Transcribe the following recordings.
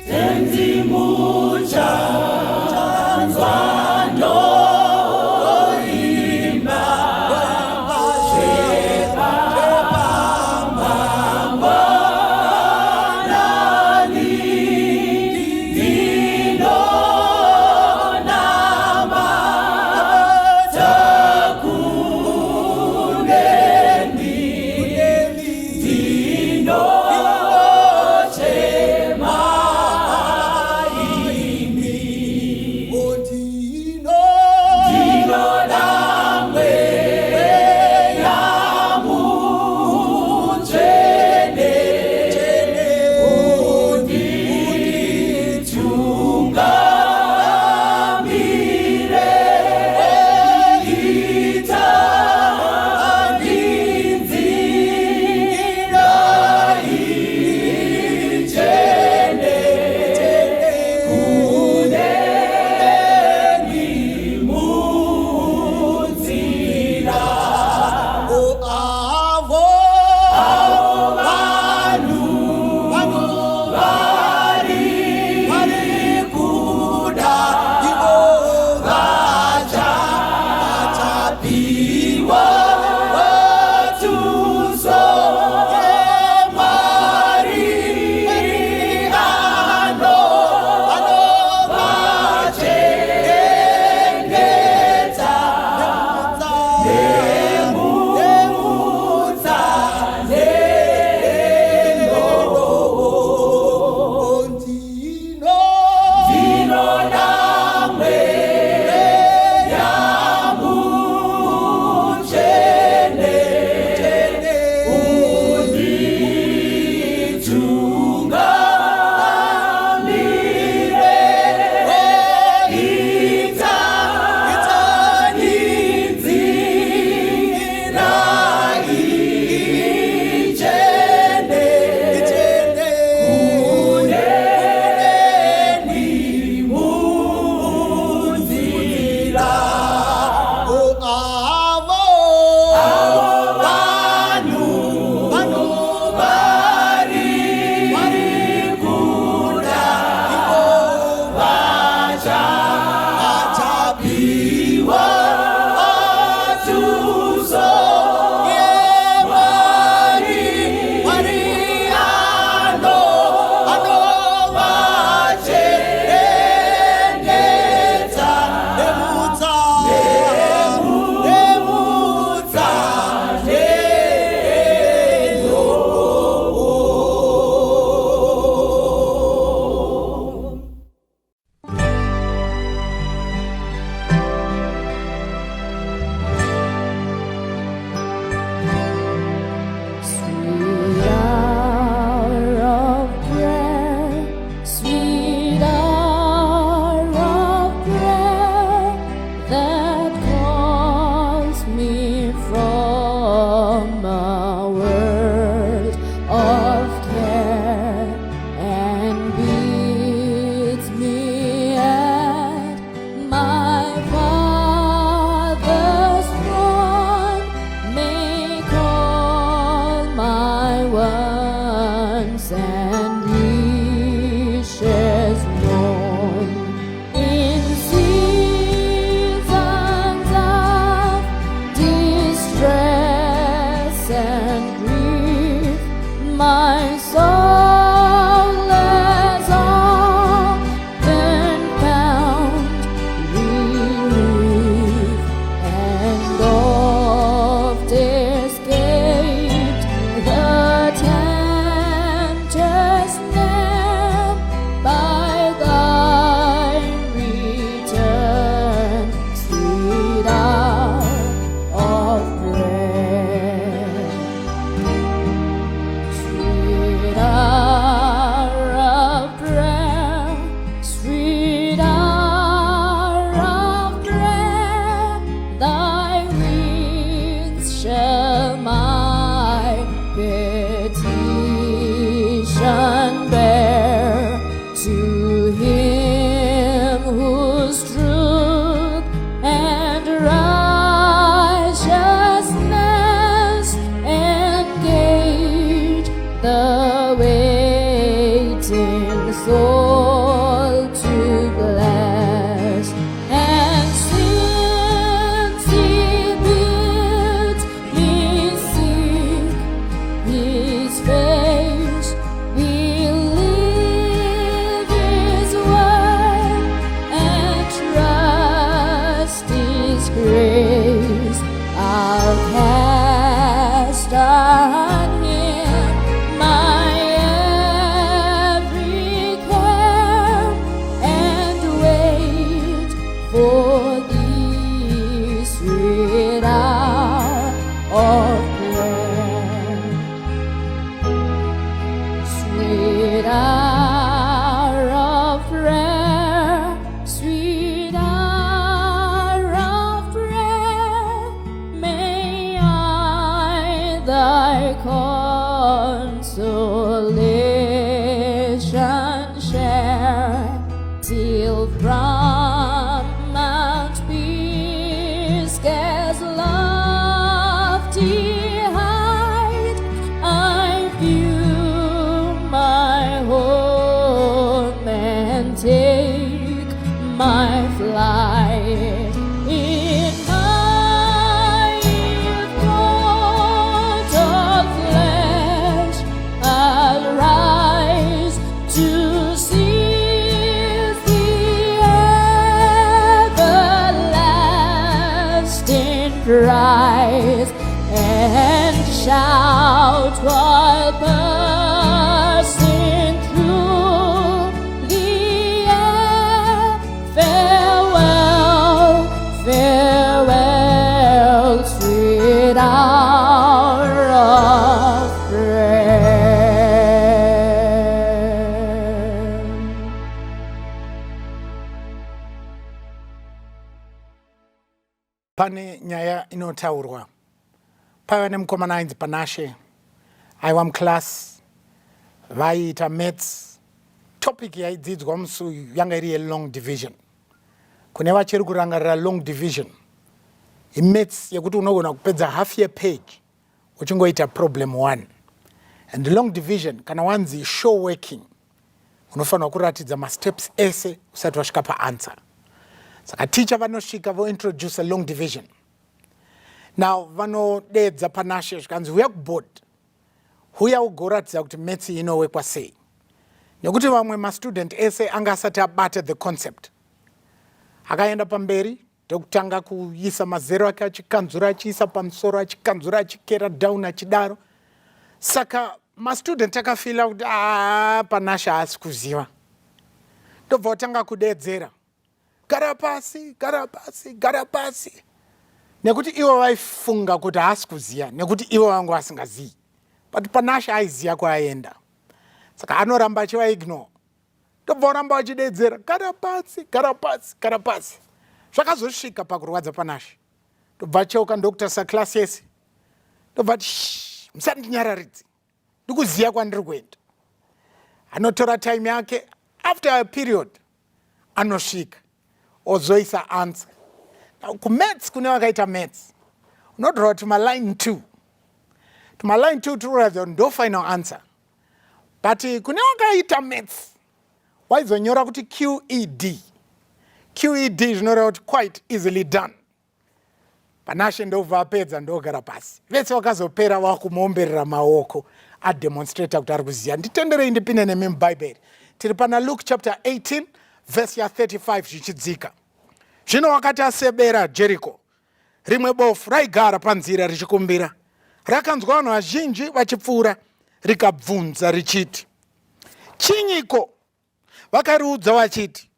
Tenzi mucha wanting soul to bless, and since He bids me seek His face, believe His word, and trust His grace. I'll cast on Him my every care, and wait for the sweet hour of prayer. Sweet hour of prayer, sweet hour of prayer, may I thy consolation share, till from Mount Pisgah's lofty height I view my home and take my flight. In my thought of flesh, I'll rise to seize the everlasting prize, and shout while passing through the air, farewell, farewell, sweet hour of prayer. Pane nyaya inotaurwa paiva nemukomana ainzi Panashe aiwa muclass vaiita maths. Topic yaidzidzwa musi uyu yanga iri ye-long division. Kune vachiri kurangarira long division, imaths yekuti unogona kupedza half year page uchingoita problem 1. And long division kana wanzi show working unofanira kuratidza masteps ese usati wasvika paanswer. Saka teacher vanosvika vointroduce a long division. Now vanodedza Panashe zvikanzi uya kuboard, uya ugoratidza kuti maths inowekwa sei, nekuti vamwe mastudent ese anga asati abata the concept. Akaenda pamberi ndokutanga kuisa mazero ake achikanzura achiisa pamusoro achikanzura achikera down achidaro. Saka mastudent akafila kuti Panashe haasi kuziva. Ndobva watanga kudedzera, gara pasi, gara pasi, gara pasi, nekuti ivo vaifunga kuti haasi kuziva nekuti ivo vangu vasingazivi. But Panashe aiziva kwaaenda, saka anoramba achivaignore. Ndobva waramba wachidedzera, gara pasi, gara pasi, gara pasi. Zvakazosvika pakurwadza Panashe. Ndobva acheuka ndokutarisa class yese. Ndobva ati Musandinyararidza, ndikuziva kwandiri kuenda. Anotora time yake, after a period anosvika ozoisa answer. Now kumaths kune vakaita maths, unodraw to line 2. To line 2 toratidza ndo final answer. But kune vakaita maths waizonyora kuti QED. QED zvinoreva kuti quite easily done. Panashe ndobva apedza ndogara pasi. Vese vakazopera vakumuomberera maoko ademonstrata kuti ari kuziva. Nditenderei ndipinde nemi muBhaibheri. Tiri pana Luke chapter 18 verse ya 35 zvichidzika. Zvino wakati asebera Jericho, rimwe bofu raigara panzira richikumbira. Rakanzwa vanhu vazhinji vachipfuura, rikabvunza richiti, chinyiko? Vakariudza vachiti,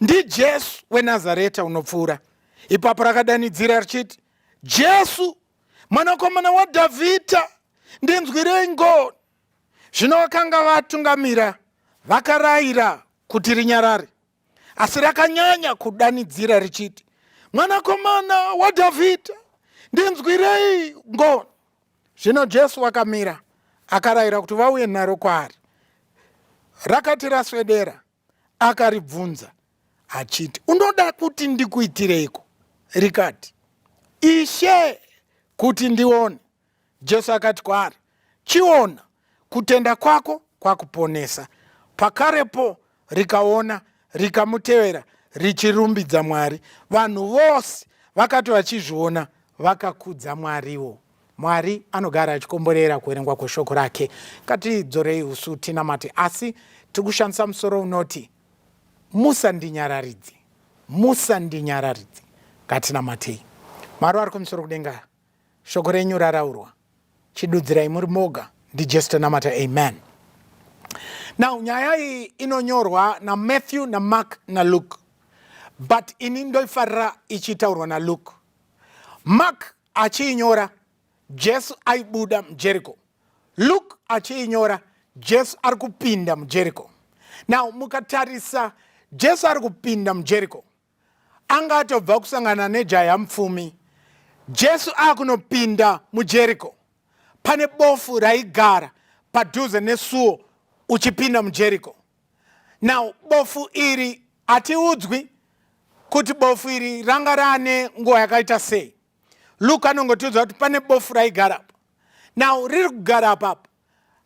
ndiJesu weNazareta unopfuura. Ipapo rakadanidzira richiti, Jesu mwanakomana waDhavhidha, ndinzwirei ngoni. Zvino vakanga vatungamira vakarayira kuti rinyarare, asi rakanyanya kudanidzira richiti, mwanakomana waDhavhidha, ndinzwirei ngoni. Zvino Jesu wakamira akarayira kuti vauye naro kwaari. Rakati raswedera akaribvunza achiti, unoda kuti ndikuitireiko? Rikati, Ishe, kuti ndione. Jesu akati kwaari, chiona, kutenda kwako kwakuponesa. pakarepo rikaona rikamutevera richirumbidza Mwari. Vanhu vose vakati vachizviona vakakudza Mwariwo. Mwari anogara achikomborera kuverengwa kweshoko rake. Ngatidzorei usu tinamate, asi tikushandisa musoro unoti musandinyararidze, musandinyararidze. Ngatinamatei. Mwari ari kumusoro kudenga, shoko renyu raraurwa, chidudzirai muri moga. Ndijesu tinamata, amen. Now nyaya iyi inonyorwa na Matthew na Mark na Luke, but ini ndoifarira ichitaurwa na Luke. Mark achiinyora Jesu aibuda muJeriko. Luke achiinyora Jesu ari kupinda muJeriko. Now mukatarisa Jesu ari kupinda muJeriko, anga atobva kusangana nejaya mupfumi. Jesu akunopinda muJeriko, pane bofu raigara padhuze nesuo uchipinda muJeriko. Now bofu iri hatiudzwi kuti bofu iri ranga rane nguva yakaita sei. Luke anongotiudza kuti pane bofu raigara apa. Now riri kugara apapo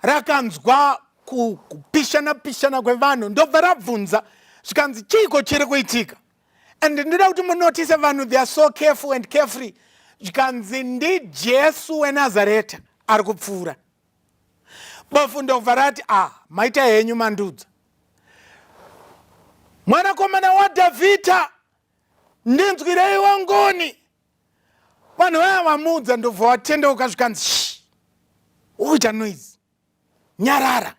rakanzwa kupishana kwevanhu, ndobva rabvunza zvikanzi chiiko chiri kuitika. And ndoda kuti munotise vanhu, they are so careful and carefree. Zvikanzi ndiJesu weNazareta ari kupfuura. Bofu ndobva rati, maita henyu mandudza, mwanakomana waDhavhidha ndinzwirei wangoni. Vanhu vaya vamuudza ndobva watendeuka zvikanzi uita noise, nyarara.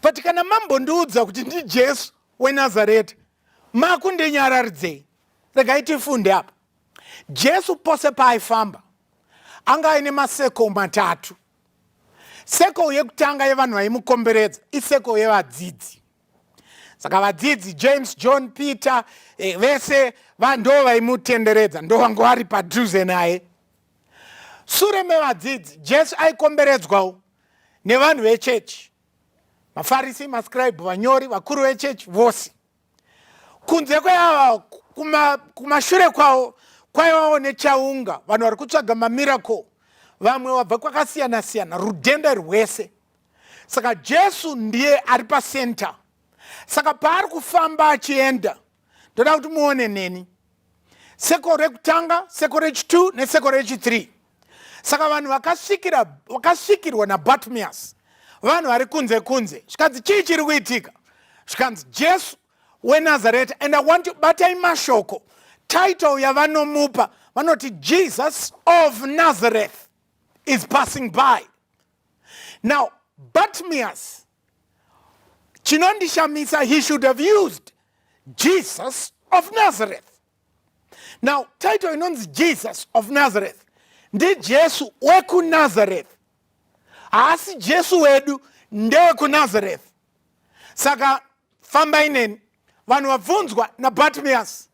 But kana mambondiudza kuti ndiJesu weNazareta, makundinyararidzei. Regai tifunde apa. Jesu pose paaifamba anga aine maseko matatu. Seko yekutanga yevanhu vaimukomberedza iseko yevadzidzi. Saka vadzidzi James, John, Peter, vese ndo vaimutenderedza, ndo vangu vari padhuze naye. Sure mevadzidzi Jesu aikomberedzwawo nevanhu vechechi, mafarisi, mascribe, vanyori, vakuru vechechi vose. Kunze kweyava kumashure kwavo kwaivawo nechaunga, vanhu vari kutsvaga mamiracle, vamwe vabva kwakasiyana siyana, rudenda rwese. Saka Jesu ndiye ari pasenta. Saka paari kufamba achienda, ndoda kuti muone neni, seko rekutanga, seko rechi2 neseko rechi3. Saka vanhu vakasvikirwa naBartimaeus, vanhu vari kunze. Zvikanzi chii chiri kuitika? Zvikanzi Jesu weNazareta. And I want you, batai mashoko, title yavanomupa vanoti Jesus of Nazareth is passing by. Now Bartimaeus, chinondishamisa, he should have used Jesus of Nazareth. Now title inonzi Jesus of Nazareth ndiJesu wekuNazareth, asi Jesu wedu ndewekuNazareth. Saka famba ineni, vanhu vabvunzwa naBartimaeus,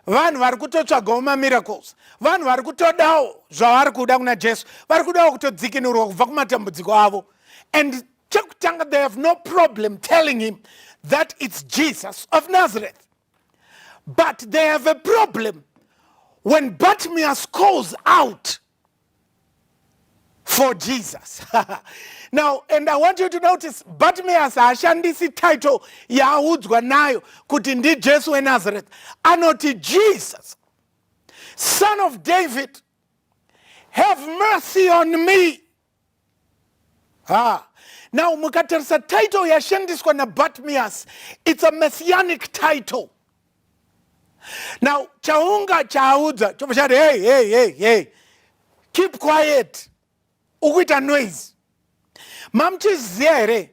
vanhu vari kutotsvagawo mamiracles, vanhu vari kutodawo zvavari kuda kuna Jesu, vari kudawo kutodzikinurwa kubva kumatambudziko avo. And chekutanga, they have no problem telling him that it's Jesus of Nazareth. But they have a problem when Bartimaeus calls out for Jesus. Now, and I want you to notice, Bartimaeus haashandisi title yaaudzwa nayo kuti ndiJesu weNazareth. Anoti Jesus, Son of David, have mercy on me. Now mukatarisa title yashandiswa na Bartimaeus, it's a messianic title. Now chaunga chaudza chobashari, hey, keep quiet, ukuita noise. Mamchiziya here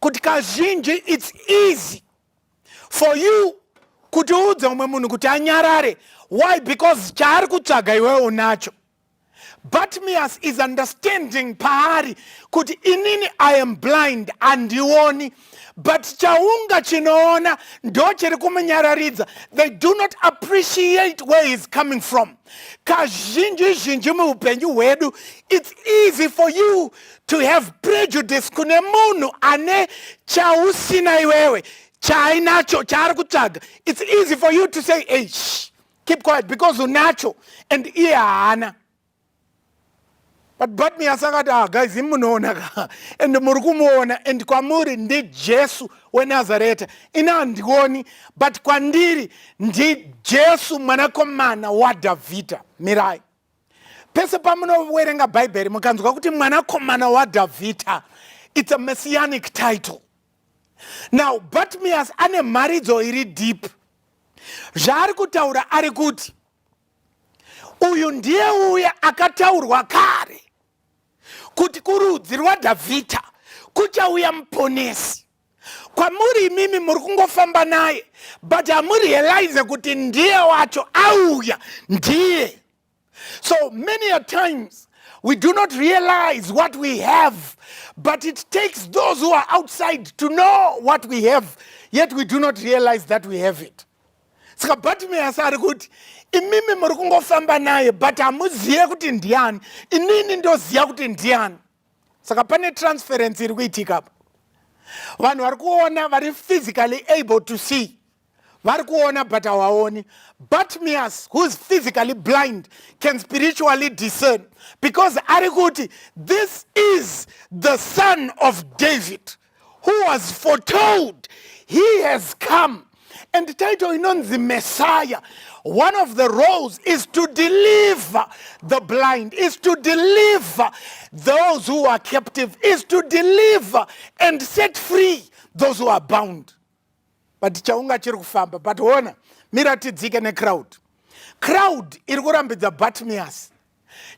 kuti kazhinji it's easy for you kuti udze umwe munhu kuti anyarare. Why? Because chaari kutsvaga iwewe unacho. Bartimaeus is understanding paari kuti inini I am blind handioni, but chaunga chinoona ndo chiri kumunyararidza. They do not appreciate where he's coming from. Kazhinji muupenyu hwedu, it's easy for you to have prejudice kune munhu ane chausina iwewe, chainacho chaari kutsvaga. It's easy for you to say, hey, shh, keep quiet, because unacho and iye haana. But Bartimaeus akati, guys, imunoona ka and muri kumuona and kwamuri ndi Jesu weNazareta. Ina handioni, but kwandiri ndi Jesu mwanakomana waDhavhidha. Mirai. Pese pamunowerenga Bhaibheri mukanzwa kuti mwanakomana waDhavhidha, it's a messianic title. Now Bartimaeus ane mharidzo iri deep. Zvaari kutaura ari kuti uyu ndiye uya akataurwa kare kuti kurudzi rwaDhavhidha kuchauya muponesi. Kwamuri imimi muri kungofamba naye, but hamurealize kuti ndiye wacho auya ndiye. So many a times we do not realize what we have, but it takes those who are outside to know what we have, yet we do not realize that we have it. Saka Bartimaeus ari kuti imimi muri kungofamba naye, but hamuziye kuti ndiani, inini ndoziya kuti ndiani. Saka pane transference iri kuitika apa. Vanhu vari kuona vari physically able to see. Vari kuona but hawaoni. Bartimaeus, who is physically blind, can spiritually discern. Because ari kuti, this is the son of David, who was foretold. He has come. And the title inonzi Messiah. One of the roles is to deliver the blind, is to deliver those who are captive, is to deliver and set free those who are bound. But chaunga chiri kufamba, but ona miratidzike necrowd. Crowd iri kurambidza Bartimaeus.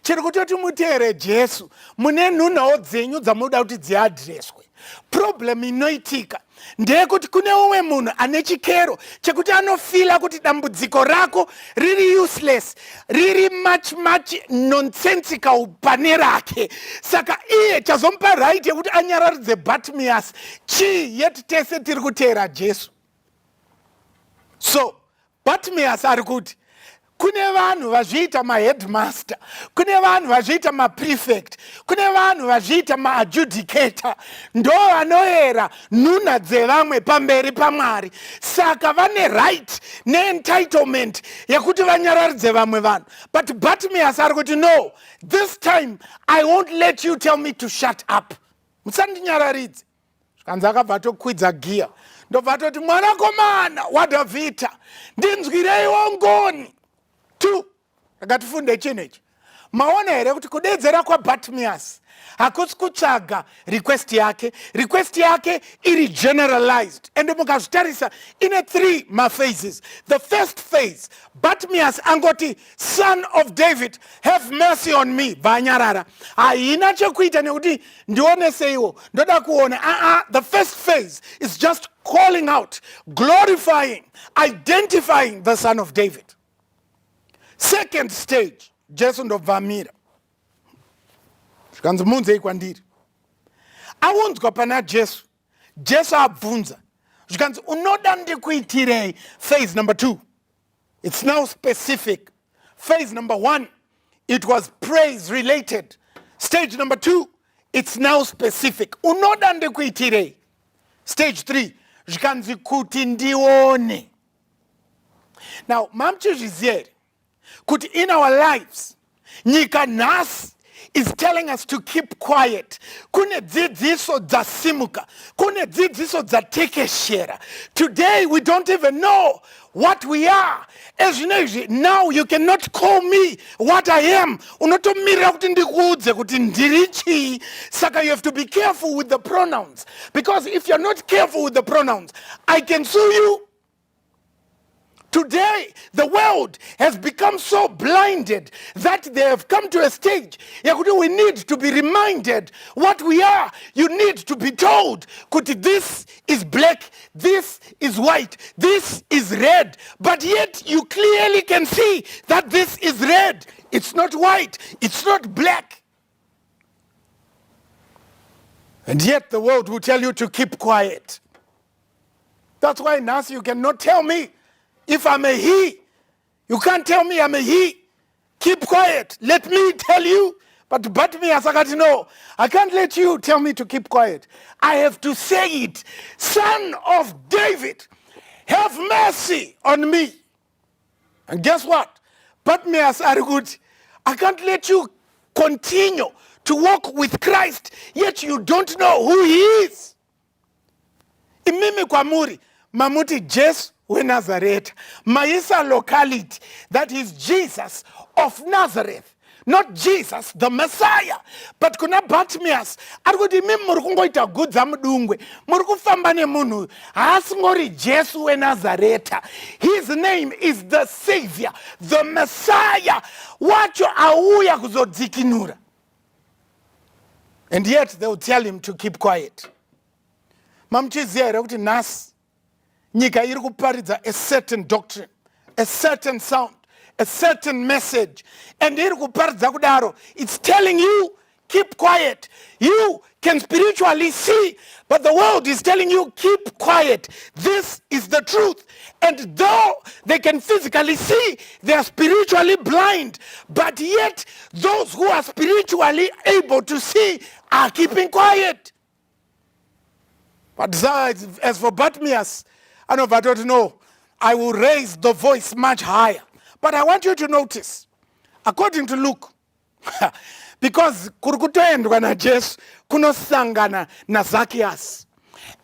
Chiri kutoti muteere Jesu, mune nhunhawo dzenyu dzamunoda kuti dziadreswe. Problem inoitika ndeyekuti kune umwe munhu ane chikero chekuti anofila kuti dambudziko rako riri useless, riri much nonsensical pane rake. Saka iye chazomupa right yekuti anyararidze Bartimaeus chii, yet tese tiri kuteera Jesu. So Bartimaeus ari kuti kune vanhu vazviita maheadmaster, kune vanhu vazviita maprefect, kune vanhu vazviita maadjudicator, ndo vanoera nhunha dzevamwe pamberi paMwari. Saka vane right neentitlement yekuti vanyararidze vamwe vanhu. But Bartimaeus ari kuti no, this time I won't let you tell me to shut up. Musandinyararidze. Zvikanzi akabva atokwidza giya ndobva atoti mwanakomana waDhavhidha ndinzwireiwo ngoni. 2. Akatifunde chinechi. Maona here kuti kudedzera kwaBartimaeus hakusi kutsvaga request yake iri generalized. And mukazvitarisa ine 3 maphases. The first phase, Bartimaeus angoti, son of David, have mercy on me. Vanyarara. Haina chekuita nekuti ndioneseiwo, ndoda kuona. The first phase is just calling out, glorifying, identifying the son of David. Second stage, Jesu ndobva amira. Zvikanzi munzei kwandiri. Aunzwa pana Jesu. Jesu abvunza. Zvikanzi unoda ndikuitirei. Phase number 2. It's now specific. Phase number 1, it was praise related. Stage number 2, it's now specific. Unoda ndikuitirei. Stage 3, zvikanzi kuti ndione. Now, mamchizviziya here, kuti in our lives, nyika nhasi is telling us to keep quiet. Kune dzidziso dzasimuka, kune dzidziso dzatekeshera. Today we don't even know what we are. As you know, now you cannot call me what I am. Unotomirira kuti ndikuudze kuti ndiri chii. Saka you have to be careful with the pronouns. Because if you're not careful with the pronouns, I can sue you. Today, the world has become so blinded that they have come to a stage where we need to be reminded what we are. You need to be told, this is black, this is white, this is red. But yet you clearly can see that this is red. It's not white, it's not black. And yet the world will tell you to keep quiet. That's why now you cannot tell me if I'm a he. You can't tell me I'm a he. Keep quiet. Let me tell you. But Bartimaeus akati, no, I can't let you tell me to keep quiet. I have to say it. Son of David, have mercy on me. And guess what? Bartimaeus argued, I can't let you continue to walk with Christ, yet you don't know who he is. Imimi kwamuri, mamuti Jesu weNazareth. Maisa locality, that is Jesus of Nazareth. Not Jesus, the Messiah. But kuna Bartimaeus, arikuti mimi muri kungoita gudza mudungwe. Muri kufamba nemunhu, haasingori Jesu weNazareth. His name is the Savior, the Messiah. Wacho auya kuzodzikinura. And yet they will tell him to keep quiet. Mamchiziya here kuti nhasi nyika iri kuparidza a certain doctrine, a certain sound, a certain message, and iri kuparidza kudaro, it's telling you keep quiet. You can spiritually see, but the world is telling you keep quiet. This is the truth. And though they can physically see, they are spiritually blind, but yet those who are spiritually able to see are keeping quiet. But as for Bartimaeus, I don't know, I will raise the voice much higher. But I want you to notice, according to Luke, because kurukutoendwa na Jesu kunosangana na Zacchaeus,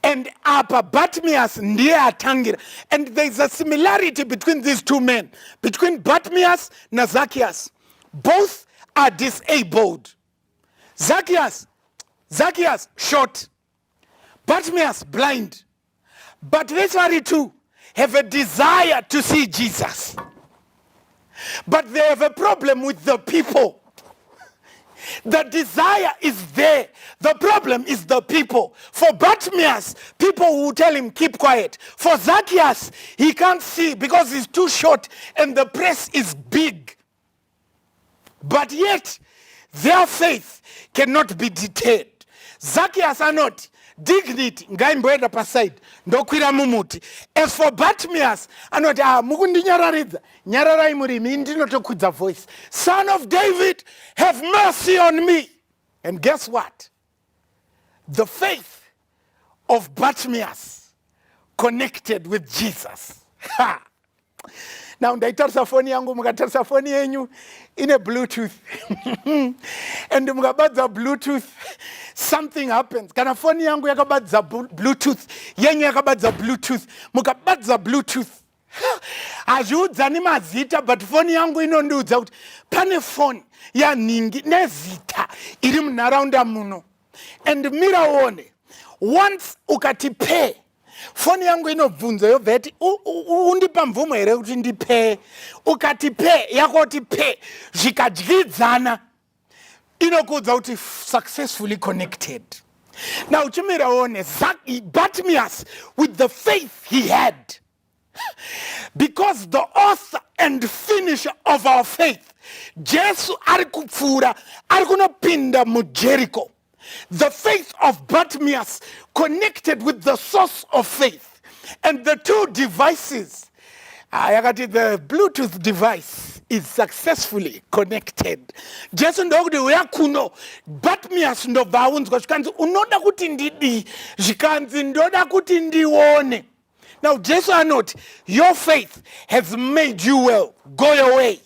and apa Bartimaeus ndiye atangira, and there is a similarity between these two men, between Bartimaeus and Zacchaeus. Both are disabled. Zacchaeus short, Bartimaeus blind. But these two have a desire to see Jesus. But they have a problem with the people. The desire is there. The problem is the people. For Bartimaeus, people will tell him, keep quiet. For Zacchaeus, he can't see because he's too short and the press is big. But yet, their faith cannot be deterred. Zacchaeus are not. Dignity, ngaimboenda paside, ndokwira mumuti. As for Bartimaeus, anoti Musandinyararidza, nyararai murimi, ndinotokwidza voice. Son of David, have mercy on me. And guess what? The faith of Bartimaeus connected with Jesus. Now, ndaitarisa foni yangu, mukatarisa foni yenyu in a Bluetooth. And mukabadza Bluetooth, something happens. Kana foni yangu yakabadza Bluetooth, yenyu yakabadza Bluetooth, mukabadza Bluetooth. Hazviudzani mazita, but foni yangu inondiudza kuti pane foni yaningi nezita iri munharaunda muno. And miraone, once ukati pay, foni yangu inobvunza yobva yati undipa mvumo here kuti ndipe. Ukati pe yakoti pe zvikadyidzana inokuudza kuti successfully connected. Now chimiraone Bartimaeus with the faith he had, because the author and finisher of our faith, Jesu ari kupfuura ari kunopinda muJericho. The faith of Bartimaeus connected with the source of faith. And the two devices, the Bluetooth device is successfully connected. Jesu ndokuti uya kuno, Bartimaeus ndobva aunzwa zvikanzi unoda kuti ndidi, zvikanzi ndoda kuti ndione. Now Jesu anoti, your faith has made you well, go your way.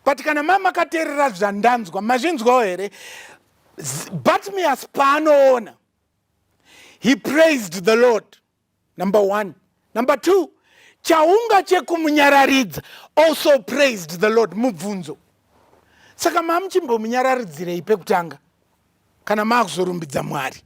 But kana mama kateerera zvandanzwa, mazvinzwawo here, Bartimaeus paanoona, he praised the Lord, number one. Number two, chaunga chekumunyararidza also praised the Lord, mubvunzo. Saka mamuchimbomunyararidzirei pekutanga kana maakuzorumbidza Mwari.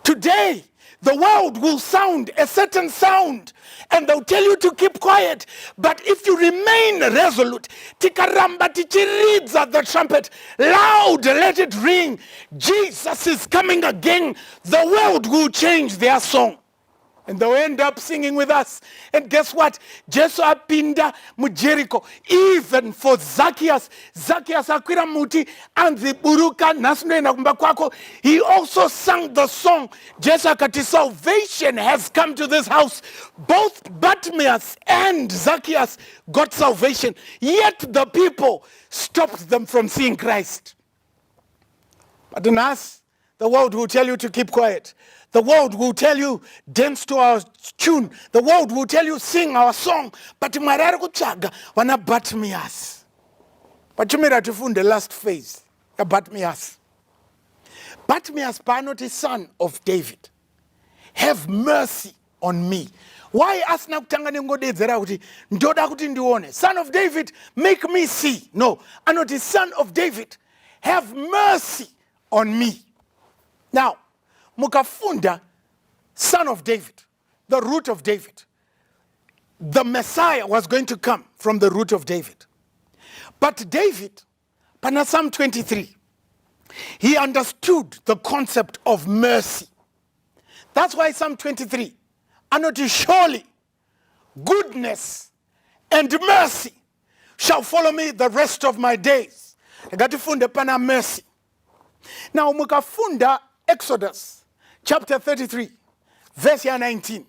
Today, the world will sound a certain sound and they'll tell you to keep quiet. But if you remain resolute, tikaramba tichiridza the trumpet, loud, let it ring. Jesus is coming again. The world will change their song. And they'll end up singing with us. And guess what? Jesu apinda muJericho. Even for Zacchaeus akwira muti anziburuka nasinoenda kumba kwako. He also sang the song. Jesu akati, salvation has come to this house. Both Bartimaeus and Zacchaeus got salvation. Yet the people stopped them from seeing Christ. But in us, the world will tell you to keep quiet. The world will tell you, dance to our tune. The world will tell you, sing our song. But Mwari ari kutsvaga vana Bartimaeus. Pachumira tifunde last phase ya Bartimaeus. Bartimaeus panoti son of David. Have mercy on me. Why asina kutanga nengodedzera kuti ndoda kuti ndione. Son of David, make me see. No, anoti son of David, have mercy on me. Now, mukafunda son of David, the root of David. The Messiah was going to come from the root of David. But David, pana Psalm 23, he understood the concept of mercy. That's why Psalm 23, anoti surely goodness and mercy shall follow me the rest of my days. Ngatifunde pana mercy. Now mukafunda Exodus chapter 33 verse 19.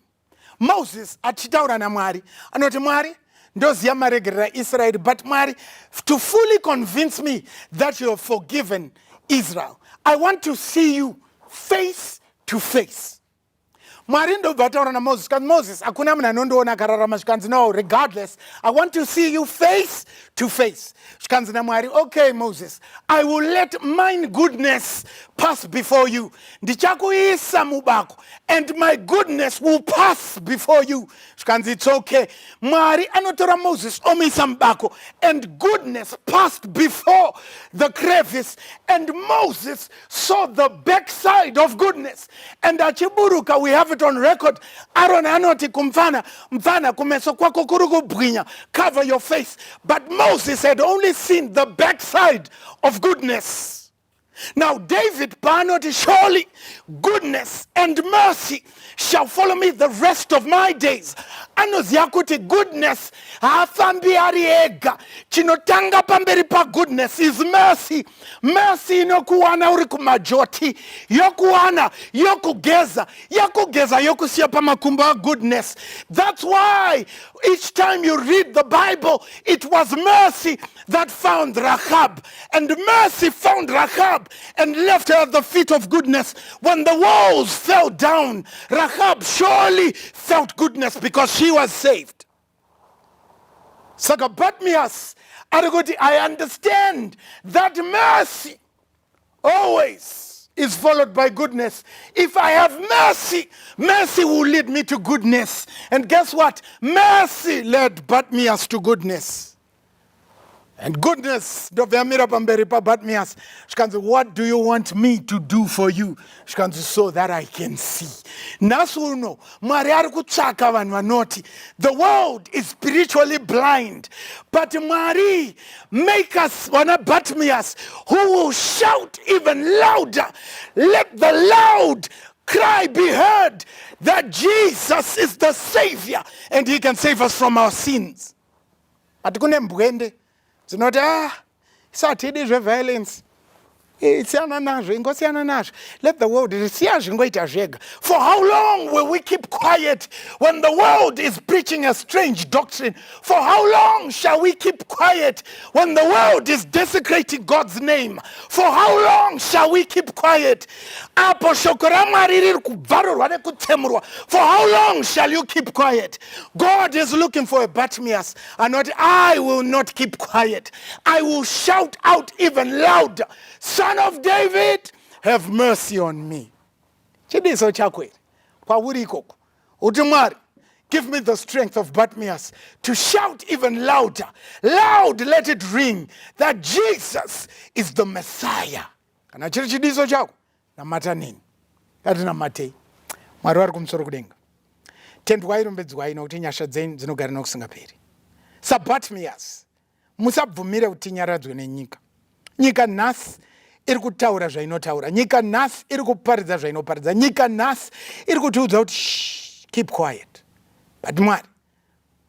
Moses achitaura na Mwari anoti Mwari ndoziya maregerera Israel, but Mwari, to fully convince me that you have forgiven Israel, I want to see you face to face. Mwari ndobva taura na Moses, because Moses hakuna munhu anondoona akararama zvikanzi no, regardless I want to see you face to face. Zvikanzi naMwari, okay Moses, I will let mine goodness pass before you. Ndichakuisa mubako and my goodness will pass before you. Zvikanzi it's okay. Mwari anotora Moses omisa mubako and goodness passed before the crevice and Moses saw the backside of goodness. And achiburuka, we have it on record. Aaron anoti kumfana kumeso kwako kuri kubwinya, cover your face. But Moses had only seen the backside of goodness. Now David panoti surely goodness and mercy shall follow me the rest of my days. Anoziya kuti goodness haafambi ari ega. Chinotanga pamberi pa goodness is mercy. Mercy inokuwana uri kumajoti, yokuwana, yokugeza, yokusiya pamakumba goodness. That's why each time you read the Bible, it was mercy that found Rahab, and mercy found Rahab and left her at the feet of goodness. When the walls fell down, Rahab surely felt goodness because she was saved. Saka Bartimaeus, I understand that mercy always is followed by goodness. If I have mercy, mercy will lead me to goodness. And guess what? Mercy led Bartimaeus to goodness. And goodness, Bartimaeus, what do you want me to do for you? So that I can see. Nasuno, the world is spiritually blind. But Mari, make us Bartimaeus who will shout even louder. Let the loud cry be heard that Jesus is the Savior and He can save us from our sins. Not Saturday violence. Let the world. For how long will we keep quiet when the world is preaching a strange doctrine? For how long shall we keep quiet when the world is desecrating God's name? For how long shall we keep quiet? For how long shall you keep quiet? God is looking for a Bartimaeus, and not I will not keep quiet. I will shout out even louder. Son of David, have mercy on me. Chidiso chakwe. Kwa wuri koko. Utumari, give me the strength of Bartimaeus to shout even louder. Loud, let it ring that Jesus is the Messiah. Kana chiri chidiso chako. Na mata nini. Kati na mate. Mwari kumsoro kudenga. Tendwa irombedzwa ino kuti nyasha dzenyu dzinogara nokusingaperi. Sa Bartimaeus, musabvumire kuti nyaradzwe nenyika. Nyika nhasi iri kutaura zvainotaura. Nyika nhasi iri kuparidza zvainoparidza. Nyika nhasi iri kutiudza kuti keep quiet. But Mwari,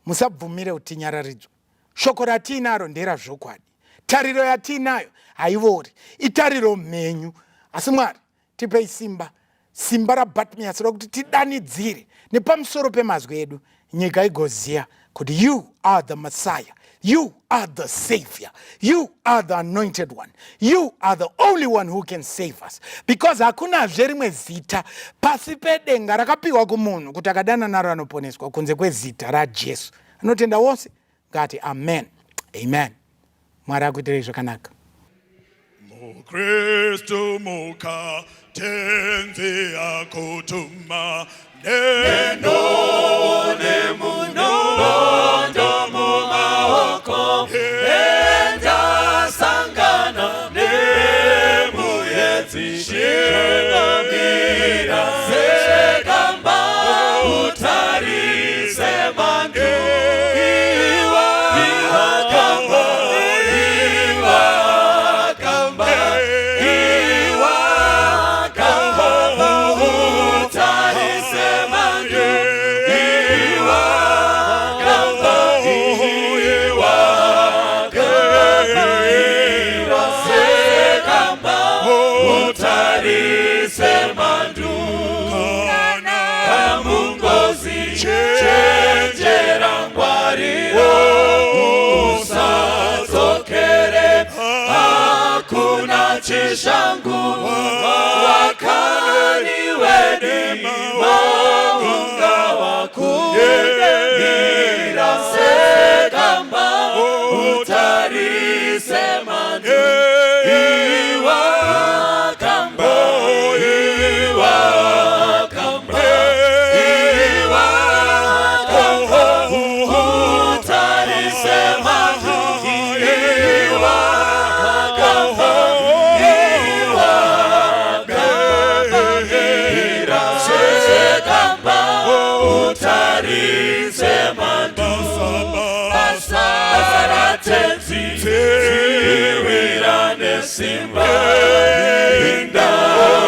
musabvumire kuti nyararidzwe. Shoko ratinaro ndera zvokwadi. Tariro yatinayo haivori. Itariro mhenyu. Asi Mwari, tipei simba. Simba raBartimaeus rokuti tidanidzire nepamusoro pemazwi edu. Nyika igoziya kuti you are the Messiah. You are the Savior. You are the anointed one. You are the only one who can save us. Because hakuna zverimwe zita pasi pedenga rakapiwa kumunhu kuti akadana naro anoponeswa kunze kwezita raJesu. Anotenda wose ngati amen. Amen. Mwari akuitirei zvakanaka. Kristu muka tenzi akutuma neno nemuno londo mumaoko enda sangana nemuyedzi shinamira sekamba utarise mandu chishangu wakani wedi maunga wakuyegira sekamba utarise mandu iwa kamba iwa kamba iwa kamba utarise mandu iwa kamba Simba inda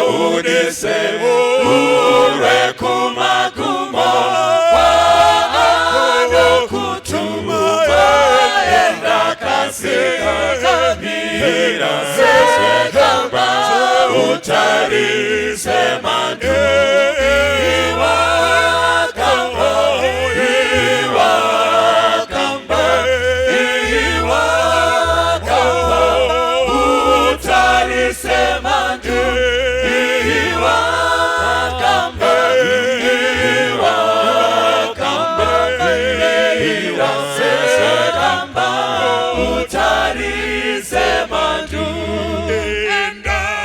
unise ure kumagumo wa ano kutuma enda kasika kabira sekamba utarise mandu iwa kamba iwa kamba iwa kamba utarise mandu iwa kamba iwa kamba iwa sekamba utarise mandu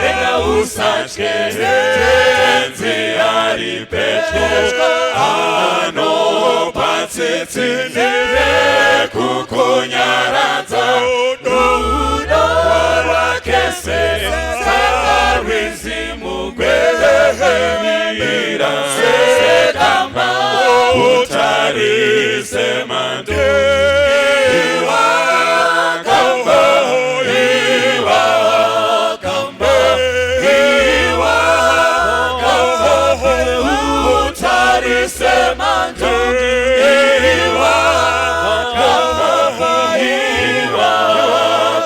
enda usachke tenzi ari petro ano patsitsi kukunyaradza uno wakese sakarizi mugwehemira sekamba utarise mandu iwa kamba iwa kamba iwa kamba utarise mandu iwa kamba iwa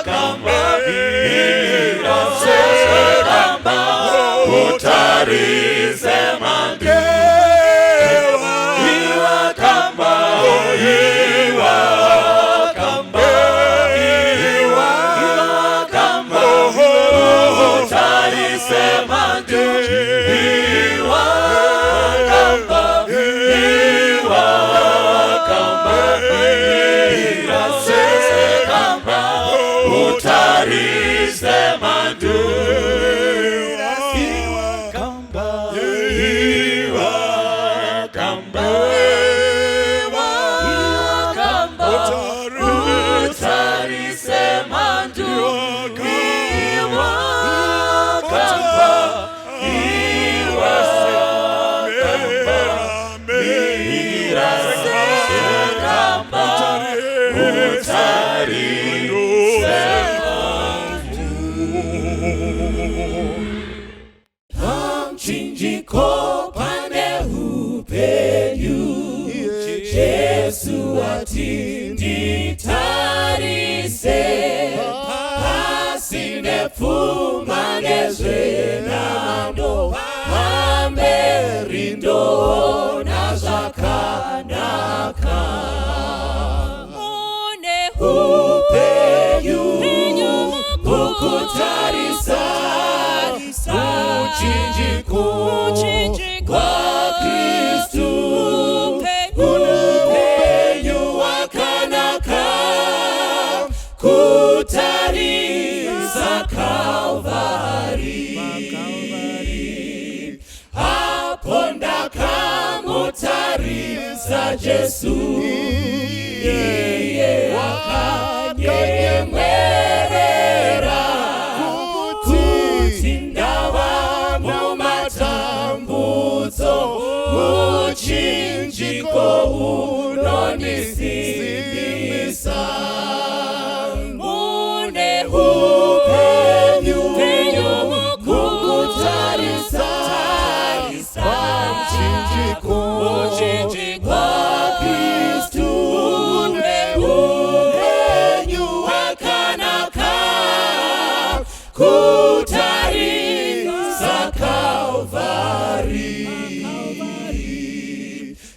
kamba iwa sekamba utarise mandu iwa kamba iwa kamba iwa kamba utarise mandu iwa kamba iwa kamba iwa sekamba utarise mandu iwa kamba Jesu iye wakanyemerera kuti ndava mumatambudzo muchinjiko unondisimbisa mune upenyu mukutarisa pamchinjiko Kristu mune upenyu hwakanaka kutarisa Kalvari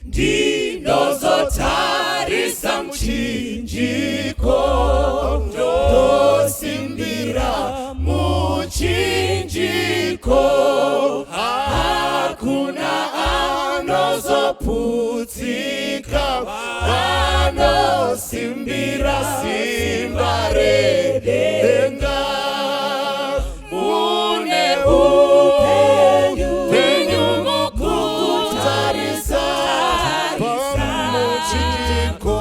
ndinozotarisa muchinjiko ndosimbira muchinjiko hakuna anozoputsika anosimbira simba redenga mune upenyu mukutarisa pamuchinjiko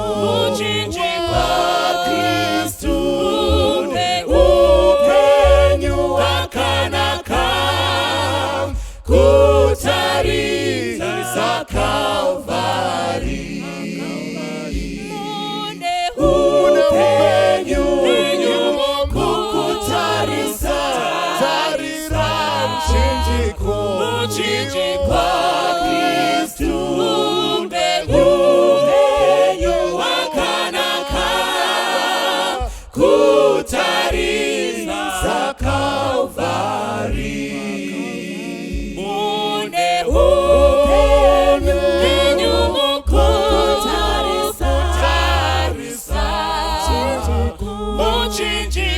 Kristu mune upenyu hwakanaka kutarisa Kalvari mune upenyu mukutarisa muchinjiko Kristu mune upenyu hwakanaka kutarisa Kalvari mune upenyu mukutarisa muchinjiko